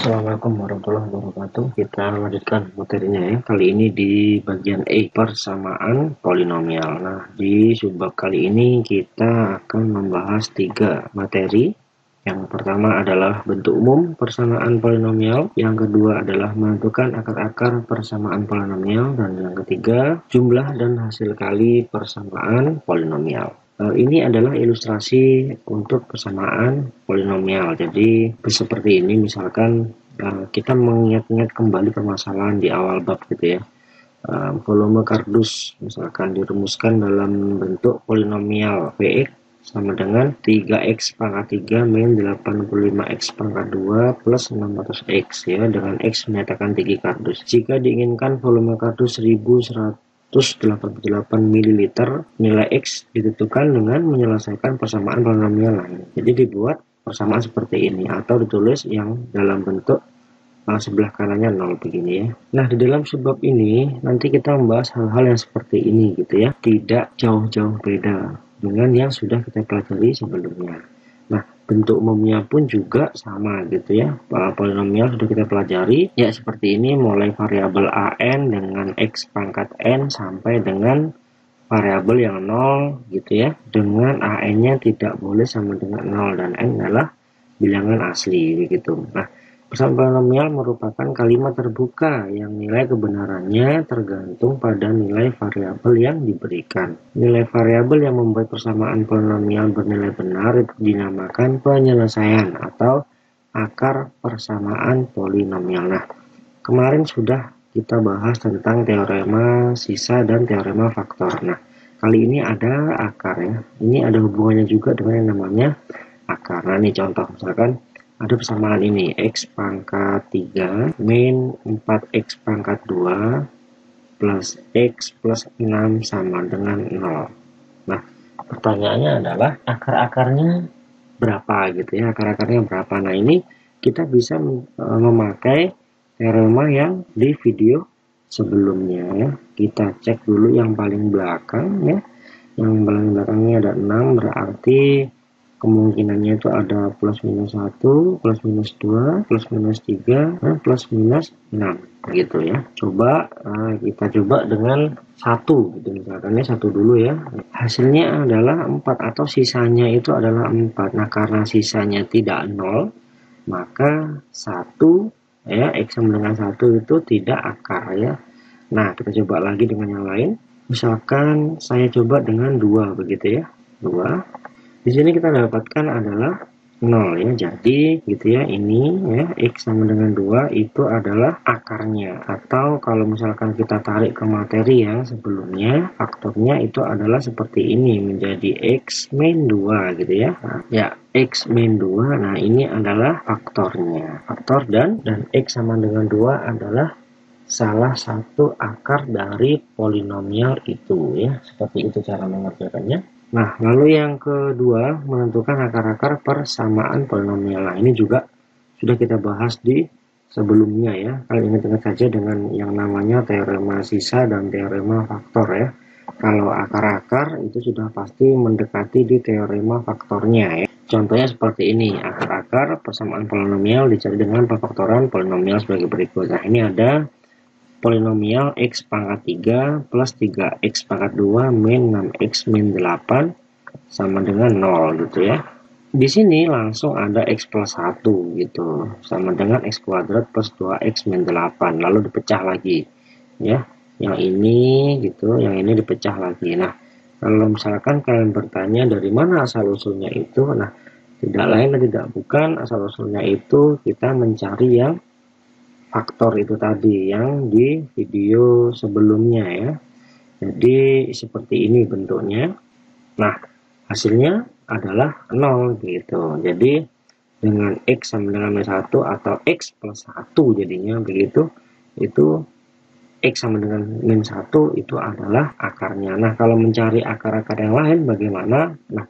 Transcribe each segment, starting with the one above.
Assalamualaikum warahmatullahi wabarakatuh. Kita lanjutkan materinya ya. Kali ini di bagian E, persamaan polinomial. Nah, di subbab kali ini kita akan membahas 3 materi. Yang pertama adalah bentuk umum persamaan polinomial, yang kedua adalah menentukan akar-akar persamaan polinomial, dan yang ketiga jumlah dan hasil kali persamaan polinomial. Ini adalah ilustrasi untuk persamaan polinomial. Jadi seperti ini, misalkan kita mengingat-ingat kembali permasalahan di awal bab gitu ya. Volume kardus misalkan dirumuskan dalam bentuk polinomial Vx sama dengan 3x pangkat 3 min 85x pangkat 2 plus 600x ya, dengan x menyatakan tinggi kardus. Jika diinginkan volume kardus 1188 ml, nilai x ditentukan dengan menyelesaikan persamaan polinomial lain. Jadi dibuat persamaan seperti ini, atau ditulis yang dalam bentuk sebelah kanannya 0 begini ya. Nah, di dalam subbab ini nanti kita membahas hal-hal yang seperti ini gitu ya, tidak jauh-jauh beda dengan yang sudah kita pelajari sebelumnya. Nah, bentuk umumnya pun juga sama gitu ya. Polinomial sudah kita pelajari ya, seperti ini, mulai variabel an dengan x pangkat n sampai dengan variabel yang 0 gitu ya, dengan an-nya tidak boleh sama dengan 0 dan n adalah bilangan asli begitu. Nah, persamaan polinomial merupakan kalimat terbuka yang nilai kebenarannya tergantung pada nilai variabel yang diberikan. Nilai variabel yang membuat persamaan polinomial bernilai benar itu dinamakan penyelesaian atau akar persamaan polinomial. Nah, kemarin sudah kita bahas tentang teorema sisa dan teorema faktor. Nah, kali ini ada akar ya. Ini ada hubungannya juga dengan yang namanya akar. Nah, ini contoh misalkan ada persamaan ini, x pangkat 3 min 4x pangkat 2 plus x plus 6 sama dengan 0. Nah, pertanyaannya adalah akar-akarnya berapa gitu ya, akar-akarnya berapa. Nah, ini kita bisa memakai teorema yang di video sebelumnya ya. Kita cek dulu yang paling belakang ya. Yang paling belakangnya ada 6, berarti kemungkinannya itu ada plus minus 1, plus minus 2, plus minus 3, dan plus minus 6 gitu ya. Coba kita coba dengan 1 gitu misalkan ya, 1 dulu ya. Hasilnya adalah 4 atau sisanya itu adalah 4. Nah, karena sisanya tidak 0, maka 1 ya, x sama dengan 1 itu tidak akar ya. Nah, kita coba lagi dengan yang lain. Misalkan saya coba dengan 2 begitu ya. 2. Di sini kita dapatkan adalah 0 ya. Jadi gitu ya, ini ya, x sama dengan 2 itu adalah akarnya. Atau kalau misalkan kita tarik ke materi yang sebelumnya, faktornya itu adalah seperti ini, menjadi x min 2 gitu ya. Nah, ya, x min 2, nah ini adalah faktornya. Faktor dan x sama dengan 2 adalah salah satu akar dari polinomial itu ya. Seperti itu cara mengerjakannya. Nah, lalu yang kedua, menentukan akar-akar persamaan polinomial. Nah, ini juga sudah kita bahas di sebelumnya ya. Kalian ingat-ingat saja dengan yang namanya teorema sisa dan teorema faktor ya. Kalau akar-akar itu sudah pasti mendekati di teorema faktornya ya. Contohnya seperti ini, akar-akar persamaan polinomial dicari dengan pefaktoran polinomial sebagai berikut. Nah, ini ada polinomial x pangkat 3 plus 3x pangkat 2 min 6x min 8 sama dengan 0 gitu ya. Di sini langsung ada x plus 1 gitu, sama dengan x kuadrat plus 2x min 8, lalu dipecah lagi ya. Yang ini gitu, yang ini dipecah lagi. Nah, kalau misalkan kalian bertanya dari mana asal usulnya itu, nah tidak lain dan tidak bukan, asal usulnya itu kita mencari yang faktor itu tadi yang di video sebelumnya ya. Jadi seperti ini bentuknya. Nah, hasilnya adalah 0 gitu. Jadi dengan x sama dengan min 1 atau x plus 1 jadinya begitu, itu x sama dengan min 1 itu adalah akarnya. Nah, kalau mencari akar-akar yang lain bagaimana? Nah,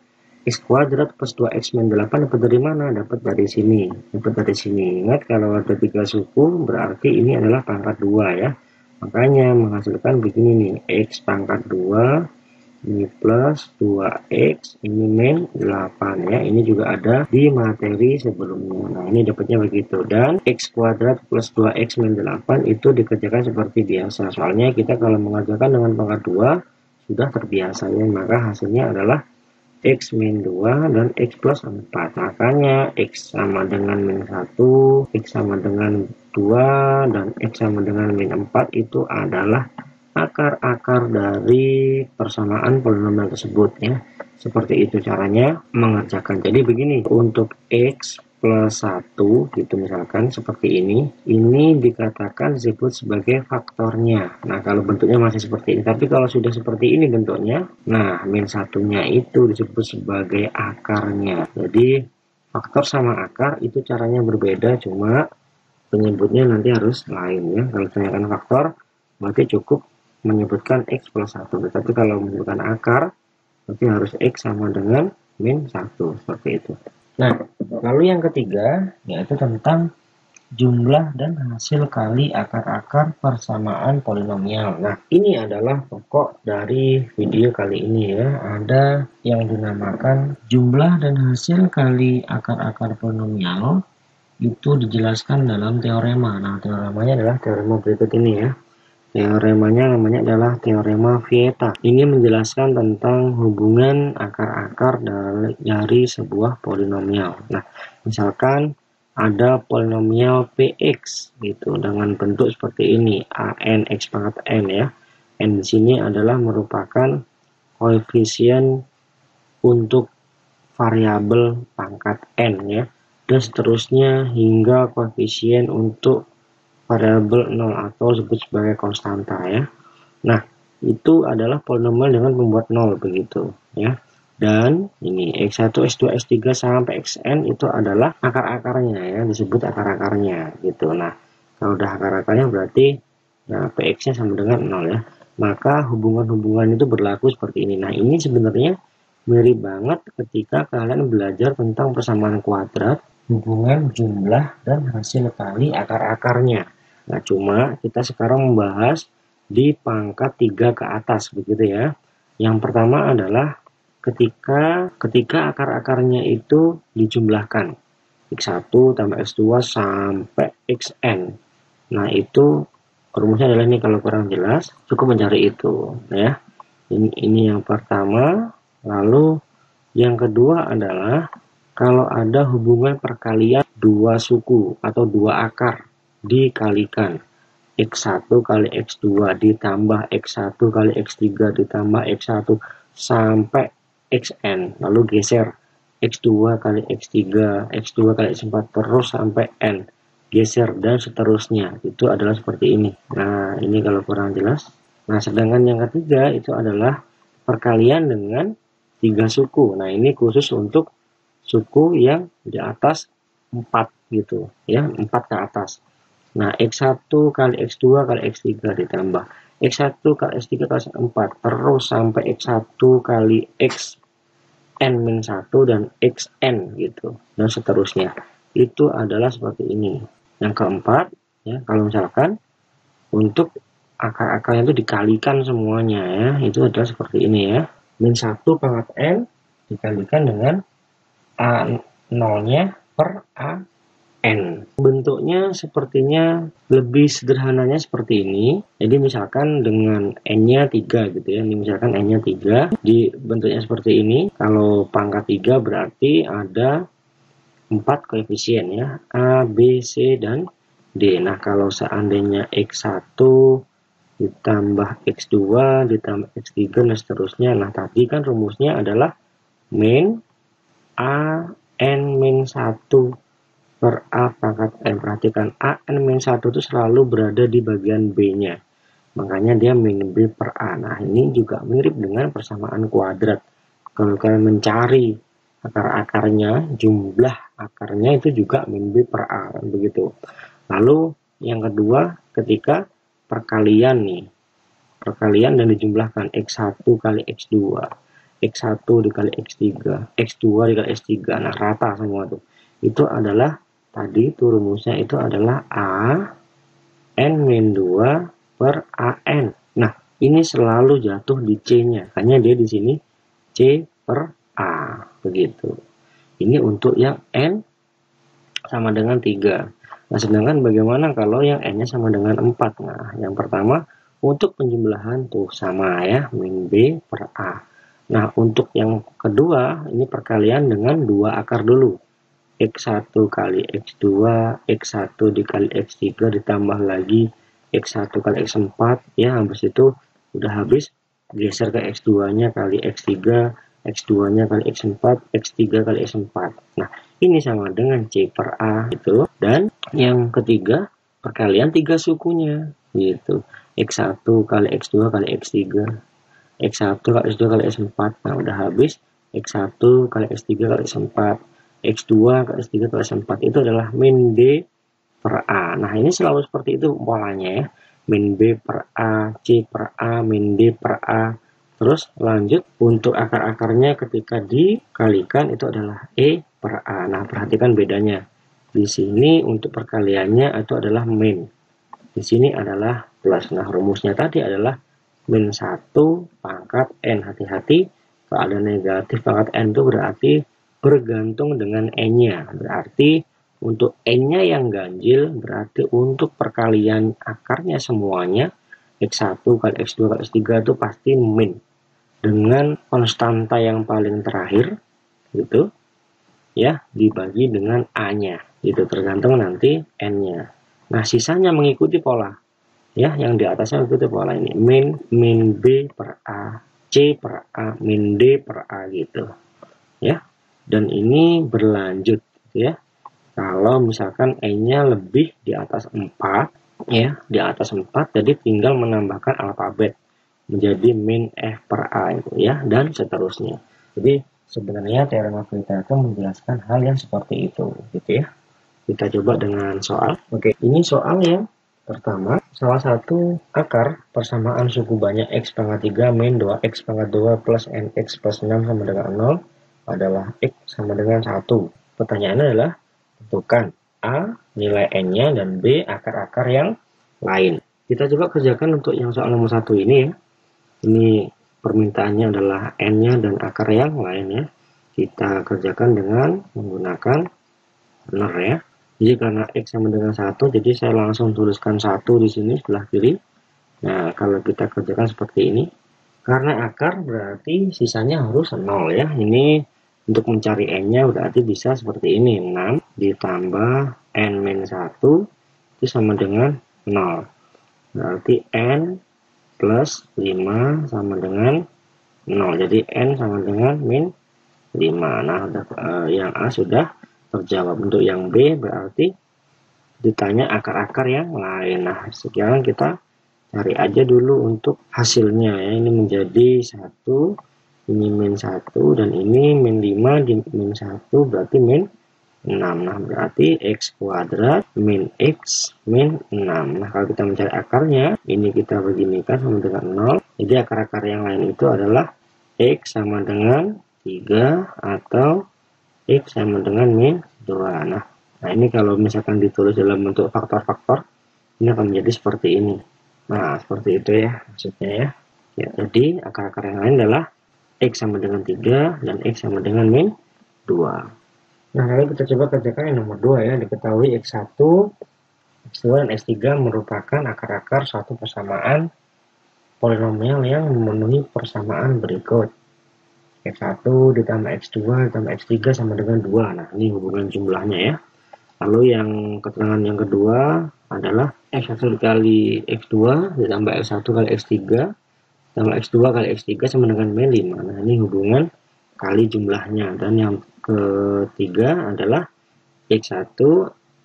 x kuadrat plus 2x min 8 dapat dari mana? Dapat dari sini. Dapat dari sini. Ingat, kalau ada 3 suku berarti ini adalah pangkat 2 ya. Makanya menghasilkan begini nih, x pangkat 2 ini plus 2x, ini min 8 ya. Ini juga ada di materi sebelumnya. Nah, ini dapatnya begitu. Dan x kuadrat plus 2x min 8 itu dikerjakan seperti biasa. Soalnya kita kalau mengerjakan dengan pangkat 2 sudah terbiasa ya. Maka hasilnya adalah x min 2 dan x plus 4. Makanya x sama dengan min 1, x sama dengan 2, dan x sama dengan min 4 itu adalah akar-akar dari persamaan polinomial tersebut ya. Seperti itu caranya mengerjakan. Jadi begini, untuk x plus 1 gitu misalkan seperti ini dikatakan disebut sebagai faktornya. Nah, kalau bentuknya masih seperti ini, tapi kalau sudah seperti ini bentuknya, nah min satunya itu disebut sebagai akarnya. Jadi faktor sama akar itu caranya berbeda, cuma penyebutnya nanti harus lain ya. Kalau tanyakan faktor berarti cukup menyebutkan x plus 1, tetapi kalau menyebutkan akar berarti harus x sama dengan min 1, seperti itu. Nah, lalu yang ketiga yaitu tentang jumlah dan hasil kali akar-akar persamaan polinomial. Nah, ini adalah pokok dari video kali ini ya. Ada yang dinamakan jumlah dan hasil kali akar-akar polinomial itu dijelaskan dalam teorema. Nah, teoremanya adalah teorema berikut ini ya. Teoremanya namanya adalah teorema Vieta. Ini menjelaskan tentang hubungan akar-akar dari sebuah polinomial. Nah, misalkan ada polinomial Px gitu dengan bentuk seperti ini, an x pangkat n ya. N di sini adalah merupakan koefisien untuk variabel pangkat n ya. Dan seterusnya hingga koefisien untuk variabel 0 atau disebut sebagai konstanta ya. Nah, itu adalah polinomial dengan pembuat 0 begitu ya. Dan ini x1, x2, x3 sampai xn itu adalah akar-akarnya ya, disebut akar-akarnya gitu. Nah, kalau udah akar-akarnya berarti nah px-nya sama dengan 0 ya. Maka hubungan-hubungan itu berlaku seperti ini. Nah, ini sebenarnya mirip banget ketika kalian belajar tentang persamaan kuadrat, hubungan jumlah dan hasil kali akar-akarnya. Nah, cuma kita sekarang membahas di pangkat 3 ke atas begitu ya. Yang pertama adalah ketika akar-akarnya itu dijumlahkan. X1 tambah X2 sampai Xn. Nah, itu rumusnya adalah ini, kalau kurang jelas cukup mencari itu ya. Ini yang pertama. Lalu yang kedua adalah kalau ada hubungan perkalian dua suku atau dua akar dikalikan x1 kali x2 ditambah x1 kali x3 ditambah x1 sampai xn, lalu geser x2 kali x3, x2 kali x4 terus sampai n, geser dan seterusnya. Itu adalah seperti ini. Nah, ini kalau kurang jelas. Nah, sedangkan yang ketiga itu adalah perkalian dengan 3 suku. Nah, ini khusus untuk suku yang di atas 4 gitu ya, 4 ke atas. Nah, x1 kali x2 kali x3 ditambah x1 kali x3 kali x4 terus sampai x1 kali xn-1 dan xn gitu dan seterusnya. Itu adalah seperti ini. Yang keempat ya, kalau misalkan untuk akar-akarnya itu dikalikan semuanya ya, itu adalah seperti ini ya. Min 1 pangkat n dikalikan dengan A0-nya per A N. Bentuknya sepertinya lebih sederhananya seperti ini. Jadi misalkan dengan N-nya 3 gitu ya. Ini misalkan N-nya 3. Di bentuknya seperti ini. Kalau pangkat 3 berarti ada 4 koefisien ya. A, B, C, dan D. Nah, kalau seandainya X1 ditambah X2 ditambah X3 dan seterusnya. Nah, tadi kan rumusnya adalah min A N min 1 per A pangkat N. Perhatikan AN-1 itu selalu berada di bagian B-nya. Makanya dia min B per A. Nah, ini juga mirip dengan persamaan kuadrat. Kalau kalian mencari akar-akarnya, jumlah akarnya itu juga min B per A. Kan begitu. Lalu yang kedua, ketika perkalian nih. Perkalian dan dijumlahkan X1 kali X2. X1 dikali X3. X2 dikali X3. Nah, rata semua tuh. Itu adalah tadi itu rumusnya itu adalah A N min 2 per AN. Nah, ini selalu jatuh di C-nya. Makanya dia di sini C per A. Begitu. Ini untuk yang N sama dengan 3. Nah, sedangkan bagaimana kalau yang N-nya sama dengan 4? Nah, yang pertama, untuk penjumlahan tuh sama ya, min B per A. Nah, untuk yang kedua, ini perkalian dengan 2 akar dulu. X1 kali X2, X1 dikali X3 ditambah lagi X1 kali X4. Ya, habis itu udah habis, geser ke X2-nya kali X3, X2-nya kali X4, X3 kali X4. Nah, ini sama dengan C per A gitu. Dan yang ketiga, perkalian 3 sukunya gitu. X1 kali X2 kali X3, X1 kali X2 kali X4. Nah, udah habis X1 kali X3 kali X4, X2 kali X3 kali X4 itu adalah min B per A. Nah, ini selalu seperti itu polanya ya. Min B per A, C per A, min D per A. Terus lanjut untuk akar-akarnya ketika dikalikan itu adalah E per A. Nah, perhatikan bedanya. Di sini untuk perkaliannya itu adalah min. Di sini adalah plus. Nah, rumusnya tadi adalah min 1 pangkat N. Hati-hati, kalau ada negatif pangkat N itu berarti bergantung dengan N-nya. Berarti untuk N-nya yang ganjil, berarti untuk perkalian akarnya semuanya, X1 kali X2 kali X3 itu pasti min. Dengan konstanta yang paling terakhir, gitu, ya, dibagi dengan A-nya. Itu tergantung nanti N-nya. Nah, sisanya mengikuti pola. Ya, yang di atasnya mengikuti pola ini. Min B per A, C per A, min D per A gitu. Ya. Dan ini berlanjut ya. Kalau misalkan N-nya lebih di atas 4, ya, di atas 4, jadi tinggal menambahkan alfabet menjadi min F per A itu ya, dan seterusnya. Jadi sebenarnya teorema Free-Tail menjelaskan hal yang seperti itu gitu ya. Kita coba dengan soal. Oke, ini soal yang pertama, salah satu akar persamaan suku banyak X pangkat 3 min 2X pangkat 2 plus NX plus 6 sama dengan 0 adalah X sama dengan 1. Pertanyaannya adalah tentukan A nilai N-nya dan B akar-akar yang lain. Kita coba kerjakan untuk yang soal nomor 1 ini ya. Ini permintaannya adalah N-nya dan akar yang lain ya. Kita kerjakan dengan menggunakan benar ya. Jadi karena X sama dengan 1, jadi saya langsung tuliskan 1 di sini sebelah kiri. Nah, kalau kita kerjakan seperti ini, karena akar berarti sisanya harus 0 ya. Ini untuk mencari N-nya berarti bisa seperti ini. 6 ditambah N-1 itu sama dengan 0. Berarti N plus 5 sama dengan 0. Jadi N sama dengan min 5. Nah, yang A sudah terjawab. Untuk yang B berarti ditanya akar-akar yang lain. Nah, sekarang kita cari aja dulu untuk hasilnya ya. Ini menjadi 1, ini min 1, dan ini min 5 di min 1 berarti min 6. Nah, berarti X kuadrat min X min 6. Nah, kalau kita mencari akarnya, ini kita beginikan sama dengan 0. Jadi akar-akar yang lain itu adalah X sama dengan 3 atau X sama dengan min 2. Nah, ini kalau misalkan ditulis dalam bentuk faktor-faktor, ini akan menjadi seperti ini. Nah, seperti itu ya maksudnya ya. Ya, jadi akar-akar yang lain adalah X sama dengan 3 dan X sama dengan min 2. Nah, lalu kita coba kerjakan yang nomor 2 ya. Diketahui X1, X2, dan X3 merupakan akar-akar suatu persamaan polinomial yang memenuhi persamaan berikut. X1 ditambah X2 ditambah X3 sama dengan 2. Nah, ini hubungan jumlahnya ya. Lalu yang keterangan yang kedua adalah X1 kali X2 ditambah X1 kali X3 tambah X2 kali X3 sama dengan min 5. Nah, ini hubungan kali jumlahnya. Dan yang ketiga adalah X1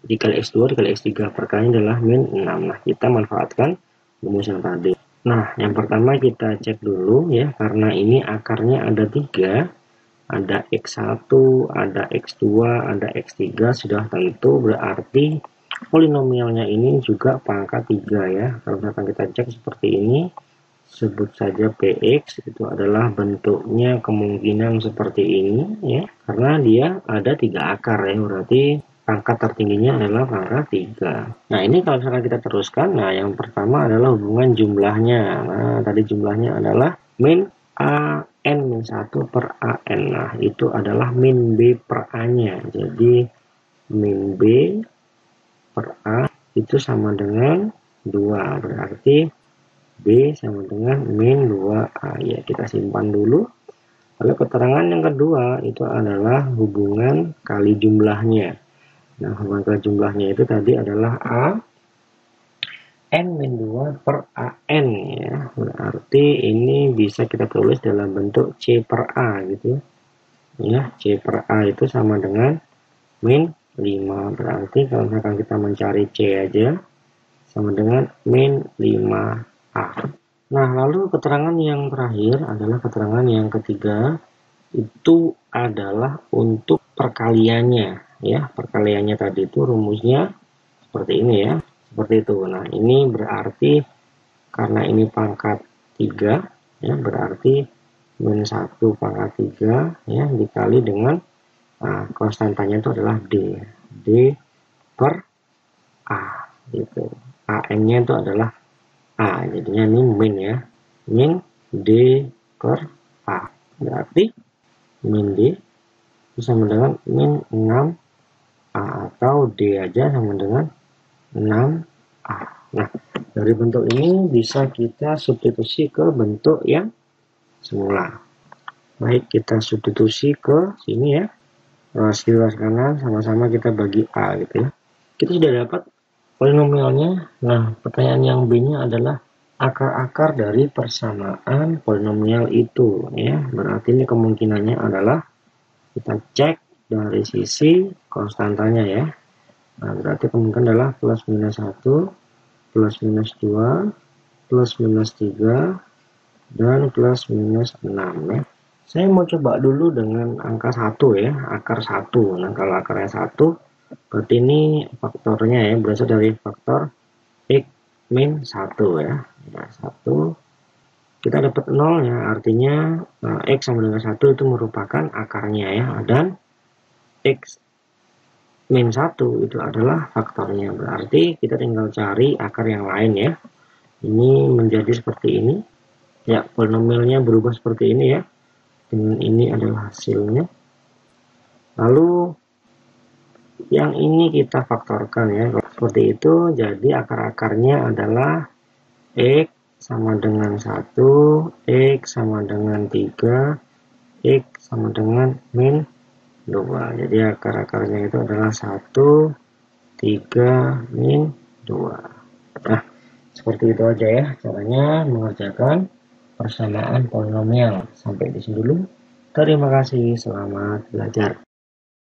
dikali X2 dikali X3. Perkaliannya adalah min 6. Nah, kita manfaatkan rumus yang tadi. Nah, yang pertama kita cek dulu ya, karena ini akarnya ada 3. Ada X1, ada X2, ada X3, sudah tentu berarti polinomialnya ini juga pangkat 3 ya. Kalau misalkan kita cek seperti ini, sebut saja PX, itu adalah bentuknya kemungkinan seperti ini ya, karena dia ada 3 akar ya, berarti pangkat tertingginya adalah pangkat 3. Nah, ini kalau misalkan kita teruskan, nah yang pertama adalah hubungan jumlahnya. Nah, tadi jumlahnya adalah min AN min 1 per AN. Nah, itu adalah min B per A-nya. Jadi, min B per A itu sama dengan 2. Berarti B sama dengan min 2A. Ya, kita simpan dulu. Lalu keterangan yang kedua itu adalah hubungan kali jumlahnya. Nah, hubungan kali jumlahnya itu tadi adalah A N-2 per AN ya. Berarti ini bisa kita tulis dalam bentuk C per A gitu ya. C per A itu sama dengan min 5. Berarti kalau misalkan kita mencari C aja sama dengan min 5A. Nah, lalu keterangan yang terakhir adalah keterangan yang ketiga, itu adalah untuk perkaliannya ya. Perkaliannya tadi itu rumusnya seperti ini ya, seperti itu. Nah, ini berarti karena ini pangkat 3 ya, berarti min 1 pangkat 3 ya dikali dengan konstantanya itu adalah D per A gitu. AN-nya itu adalah A, jadinya ini min ya, min D per A. Berarti min D itu sama dengan min 6A, atau D aja sama dengan 6A. Nah, dari bentuk ini bisa kita substitusi ke bentuk yang semula. Baik, kita substitusi ke sini ya. Kiri kanan sama-sama kita bagi A gitu ya. Kita sudah dapat polinomialnya. Nah, pertanyaan yang B-nya adalah akar-akar dari persamaan polinomial itu ya. Berarti ini kemungkinannya adalah kita cek dari sisi konstantanya ya. Nah, berarti kemungkinan adalah plus minus 1, plus minus 2, plus minus 3, dan plus minus 6 ya. Saya mau coba dulu dengan angka 1 ya, akar 1. Nah, kalau akarnya 1, berarti ini faktornya ya, berasal dari faktor X min 1 ya. Nah, 1, kita dapat 0 ya, artinya X sama dengan 1 itu merupakan akarnya ya, dan X min 1 itu adalah faktornya. Berarti kita tinggal cari akar yang lain ya. Ini menjadi seperti ini. Ya, polinomialnya berubah seperti ini ya. Dengan ini adalah hasilnya. Lalu yang ini kita faktorkan ya. Seperti itu, jadi akar-akarnya adalah X sama dengan 1, X sama dengan 3, X sama dengan min 2. Jadi akar-akarnya itu adalah 1, 3, min 2. Nah, seperti itu aja ya caranya mengerjakan persamaan polinomial. Sampai di sini dulu. Terima kasih, selamat belajar.